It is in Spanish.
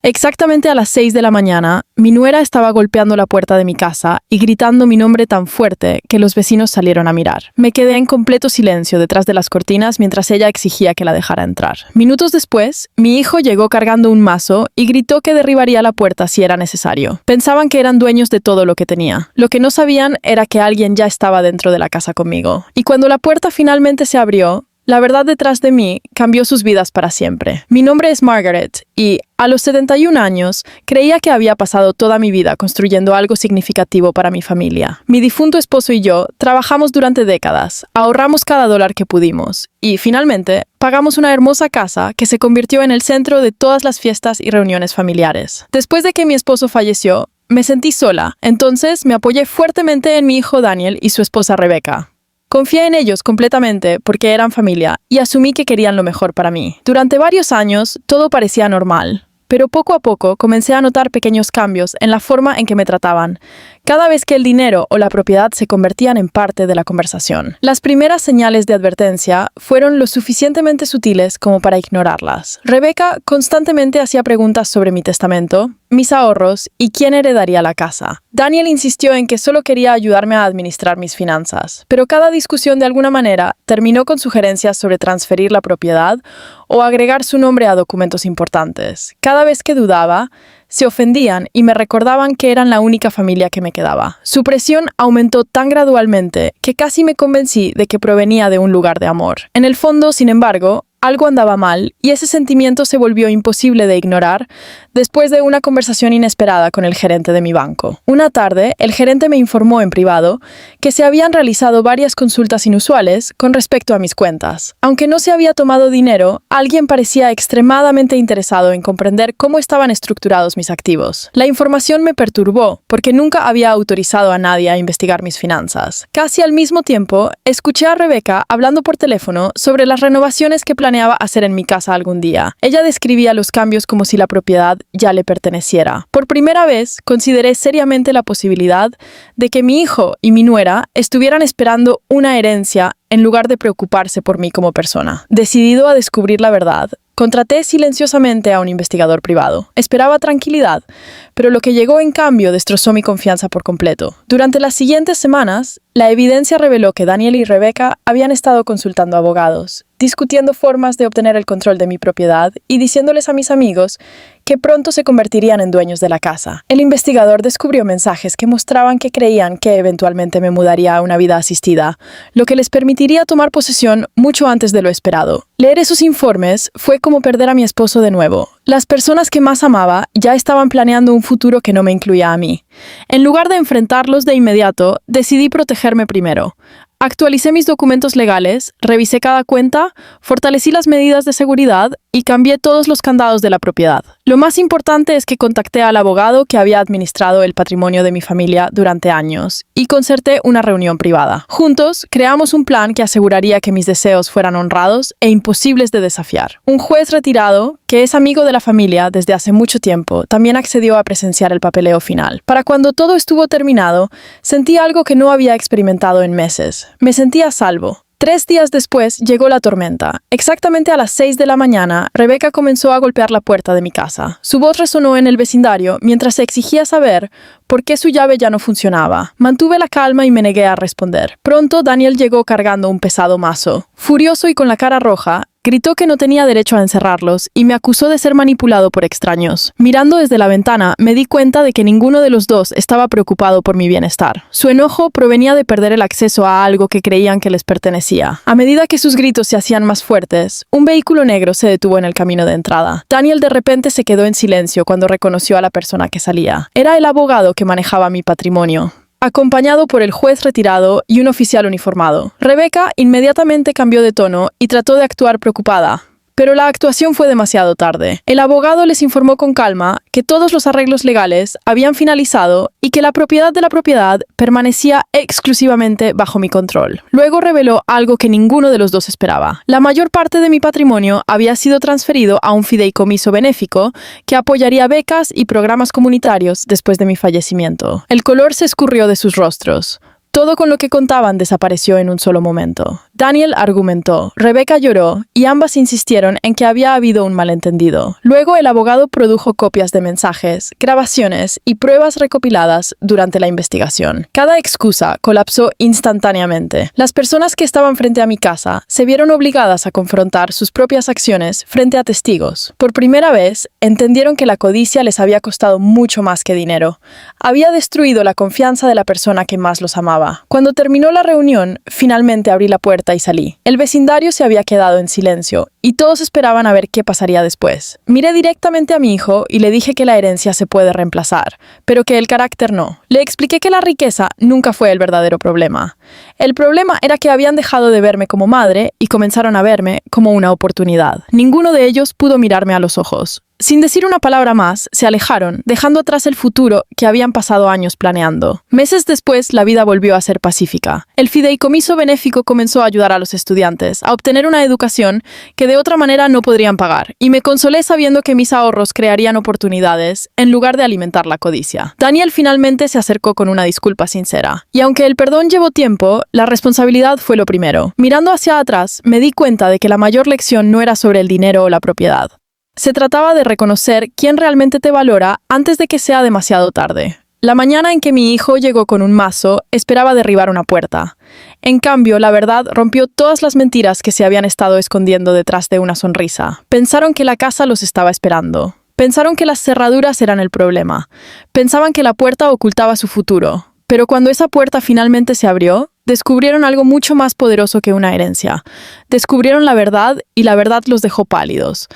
Exactamente a las 6 de la mañana, mi nuera estaba golpeando la puerta de mi casa y gritando mi nombre tan fuerte que los vecinos salieron a mirar. Me quedé en completo silencio detrás de las cortinas mientras ella exigía que la dejara entrar. Minutos después, mi hijo llegó cargando un mazo y gritó que derribaría la puerta si era necesario. Pensaban que eran dueños de todo lo que tenía. Lo que no sabían era que alguien ya estaba dentro de la casa conmigo. Y cuando la puerta finalmente se abrió, la verdad detrás de mí cambió sus vidas para siempre. Mi nombre es Margaret y, a los 71 años, creía que había pasado toda mi vida construyendo algo significativo para mi familia. Mi difunto esposo y yo trabajamos durante décadas, ahorramos cada dólar que pudimos y, finalmente, pagamos una hermosa casa que se convirtió en el centro de todas las fiestas y reuniones familiares. Después de que mi esposo falleció, me sentí sola, entonces me apoyé fuertemente en mi hijo Daniel y su esposa Rebecca. Confié en ellos completamente porque eran familia y asumí que querían lo mejor para mí. Durante varios años, todo parecía normal, pero poco a poco comencé a notar pequeños cambios en la forma en que me trataban, cada vez que el dinero o la propiedad se convertían en parte de la conversación. Las primeras señales de advertencia fueron lo suficientemente sutiles como para ignorarlas. Rebecca constantemente hacía preguntas sobre mi testamento, mis ahorros y quién heredaría la casa. Daniel insistió en que solo quería ayudarme a administrar mis finanzas, pero cada discusión de alguna manera terminó con sugerencias sobre transferir la propiedad o agregar su nombre a documentos importantes. Cada vez que dudaba, se ofendían y me recordaban que eran la única familia que me quedaba. Su presión aumentó tan gradualmente que casi me convencí de que provenía de un lugar de amor. En el fondo, sin embargo, algo andaba mal y ese sentimiento se volvió imposible de ignorar después de una conversación inesperada con el gerente de mi banco. Una tarde, el gerente me informó en privado que se habían realizado varias consultas inusuales con respecto a mis cuentas. Aunque no se había tomado dinero, alguien parecía extremadamente interesado en comprender cómo estaban estructurados mis activos. La información me perturbó porque nunca había autorizado a nadie a investigar mis finanzas. Casi al mismo tiempo, escuché a Rebecca hablando por teléfono sobre las renovaciones que planeaba hacer en mi casa algún día. Ella describía los cambios como si la propiedad ya le perteneciera. Por primera vez, consideré seriamente la posibilidad de que mi hijo y mi nuera estuvieran esperando una herencia en lugar de preocuparse por mí como persona. Decidido a descubrir la verdad, contraté silenciosamente a un investigador privado. Esperaba tranquilidad, pero lo que llegó en cambio destrozó mi confianza por completo. Durante las siguientes semanas, la evidencia reveló que Daniel y Rebecca habían estado consultando abogados, discutiendo formas de obtener el control de mi propiedad y diciéndoles a mis amigos que pronto se convertirían en dueños de la casa. El investigador descubrió mensajes que mostraban que creían que eventualmente me mudaría a una vida asistida, lo que les permitiría tomar posesión mucho antes de lo esperado. Leer esos informes fue como perder a mi esposo de nuevo. Las personas que más amaba ya estaban planeando un futuro que no me incluía a mí. En lugar de enfrentarlos de inmediato, decidí protegerme primero. Actualicé mis documentos legales, revisé cada cuenta, fortalecí las medidas de seguridad y cambié todos los candados de la propiedad. Lo más importante es que contacté al abogado que había administrado el patrimonio de mi familia durante años y concerté una reunión privada. Juntos, creamos un plan que aseguraría que mis deseos fueran honrados e imposibles de desafiar. Un juez retirado, que es amigo de la familia desde hace mucho tiempo, también accedió a presenciar el papeleo final. Para cuando todo estuvo terminado, sentí algo que no había experimentado en meses. Me sentía a salvo. 3 días después llegó la tormenta. Exactamente a las 6 de la mañana, Rebecca comenzó a golpear la puerta de mi casa. Su voz resonó en el vecindario mientras se exigía saber por qué su llave ya no funcionaba. Mantuve la calma y me negué a responder. Pronto Daniel llegó cargando un pesado mazo. Furioso y con la cara roja, gritó que no tenía derecho a encerrarlos y me acusó de ser manipulado por extraños. Mirando desde la ventana, me di cuenta de que ninguno de los dos estaba preocupado por mi bienestar. Su enojo provenía de perder el acceso a algo que creían que les pertenecía. A medida que sus gritos se hacían más fuertes, un vehículo negro se detuvo en el camino de entrada. Daniel de repente se quedó en silencio cuando reconoció a la persona que salía. Era el abogado que manejaba mi patrimonio, acompañado por el juez retirado y un oficial uniformado. Rebecca inmediatamente cambió de tono y trató de actuar preocupada, pero la actuación fue demasiado tarde. El abogado les informó con calma que todos los arreglos legales habían finalizado y que la propiedad de la propiedad permanecía exclusivamente bajo mi control. Luego reveló algo que ninguno de los dos esperaba. La mayor parte de mi patrimonio había sido transferido a un fideicomiso benéfico que apoyaría becas y programas comunitarios después de mi fallecimiento. El color se escurrió de sus rostros. Todo con lo que contaban desapareció en un solo momento. Daniel argumentó, Rebecca lloró y ambas insistieron en que había habido un malentendido. Luego el abogado produjo copias de mensajes, grabaciones y pruebas recopiladas durante la investigación. Cada excusa colapsó instantáneamente. Las personas que estaban frente a mi casa se vieron obligadas a confrontar sus propias acciones frente a testigos. Por primera vez, entendieron que la codicia les había costado mucho más que dinero. Había destruido la confianza de la persona que más los amaba. Cuando terminó la reunión, finalmente abrí la puerta y salí. El vecindario se había quedado en silencio y todos esperaban a ver qué pasaría después. Miré directamente a mi hijo y le dije que la herencia se puede reemplazar, pero que el carácter no. Le expliqué que la riqueza nunca fue el verdadero problema. El problema era que habían dejado de verme como madre y comenzaron a verme como una oportunidad. Ninguno de ellos pudo mirarme a los ojos. Sin decir una palabra más, se alejaron, dejando atrás el futuro que habían pasado años planeando. Meses después, la vida volvió a ser pacífica. El fideicomiso benéfico comenzó a ayudar a los estudiantes a obtener una educación que de otra manera no podrían pagar, y me consolé sabiendo que mis ahorros crearían oportunidades en lugar de alimentar la codicia. Daniel finalmente se acercó con una disculpa sincera, y aunque el perdón llevó tiempo, la responsabilidad fue lo primero. Mirando hacia atrás, me di cuenta de que la mayor lección no era sobre el dinero o la propiedad. Se trataba de reconocer quién realmente te valora antes de que sea demasiado tarde. La mañana en que mi hijo llegó con un mazo, esperaba derribar una puerta. En cambio, la verdad rompió todas las mentiras que se habían estado escondiendo detrás de una sonrisa. Pensaron que la casa los estaba esperando. Pensaron que las cerraduras eran el problema. Pensaban que la puerta ocultaba su futuro. Pero cuando esa puerta finalmente se abrió, descubrieron algo mucho más poderoso que una herencia. Descubrieron la verdad y la verdad los dejó pálidos.